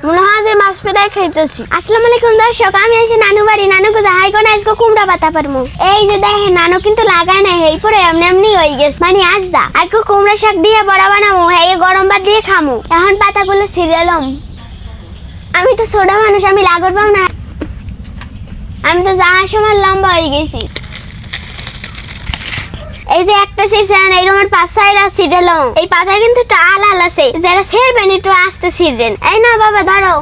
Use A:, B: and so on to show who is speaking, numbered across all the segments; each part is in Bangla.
A: মনে হয় যে মাছ পেটাই খাইতেছি। আসসালামু আলাইকুম দর্শক, আমি আছি নানু বাড়ি। নানুকে যাহাই কোন আজকে কুমড়া পাতা পারমু। এই যে দেখেন নানু কিন্তু লাগায় নাই, এই পরে এমনি এমনি হয়ে গেছে। মানে আজকে কুমড়া শাক দিয়ে বড়া বানাবো, এই গরম ভাত দিয়ে খামু। এখন পাতাগুলো ছিঁড়লাম। আমি তো ছোট মানুষ, আমি লাগর পাও না। আমি তো যাওয়ার সময় লম্বা হয়ে গেছি। এই যে একটা ছিঁড়ছেন, এইরকম 5-6টা ছিঁড়লাম। এই পাতা কিন্তু একটু আলাল আছে, যারা ছিঁড়বেন একটু আস্তে ছিঁড়বেন। এই না বাবা ধরো।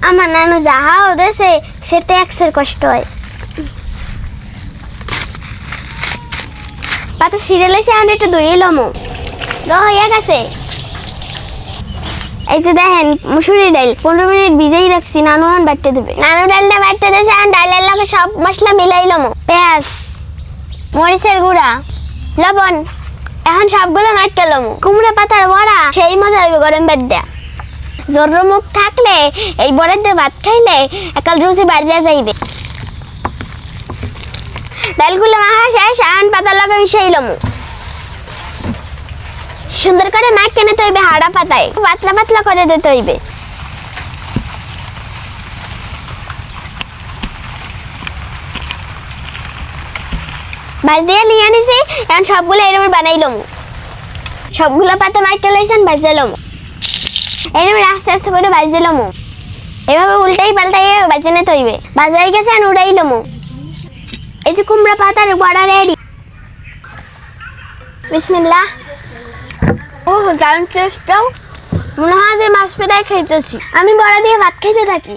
A: আমার নানু যাহাও দেশে সেটা একসের কষ্ট হয়। পাতা ছিঁড়ে লাইছে, আমি একটু ধুয়ে লমো। হয়ে গেছে। এই যে দেখেন মুসুরি ডাল 15 মিনিট ভিজেই রাখছি, নানু এখন বাটতে দেবে। নানু ডালটা বাটতে দিয়েছে, আর ডালের লগে সব মশলা মিলাই লমো। পেঁয়াজ, মরিচের গুঁড়া, লবণ। এখন সবগুলো মাটতে লমো। কুমড়া পাতার বড়া সেই মজা হইবে গরম ভাত দেয়া। জোর মুখ থাকলে এই বড়া দিয়ে ভাত খাইলে একাল রুচি বাড়িয়া যাইবে। ডালগুলো মাখা শেষ, এখন পাতার লগে মিশাই লমো। সুন্দর করে মাখ কেনে তৈবে, হাড়া পাতায় পাতলা পাতলা করে দিতে হইবে। ভাজ দিয়ে নিয়ে আনিছি, এখন সবগুলো এরকম বানাইলাম। সবগুলো পাতা মাইকে লাইছেন, ভাজলাম। এরকম আস্তে আস্তে করে ভাজলাম। এভাবে উল্টাই পাল্টাই ভাজে নিতে হইবে। ভাজাই গেছে, এখন উড়াইলাম। এই যে কুমড়া পাতার বড়া রেডি। বিসমিল্লাহ। ও দারুণ টেস্ট। মনে হয় যে মাছ পেটাই খাইতেছি। আমি বড়া দিয়ে ভাত খাইতে থাকি।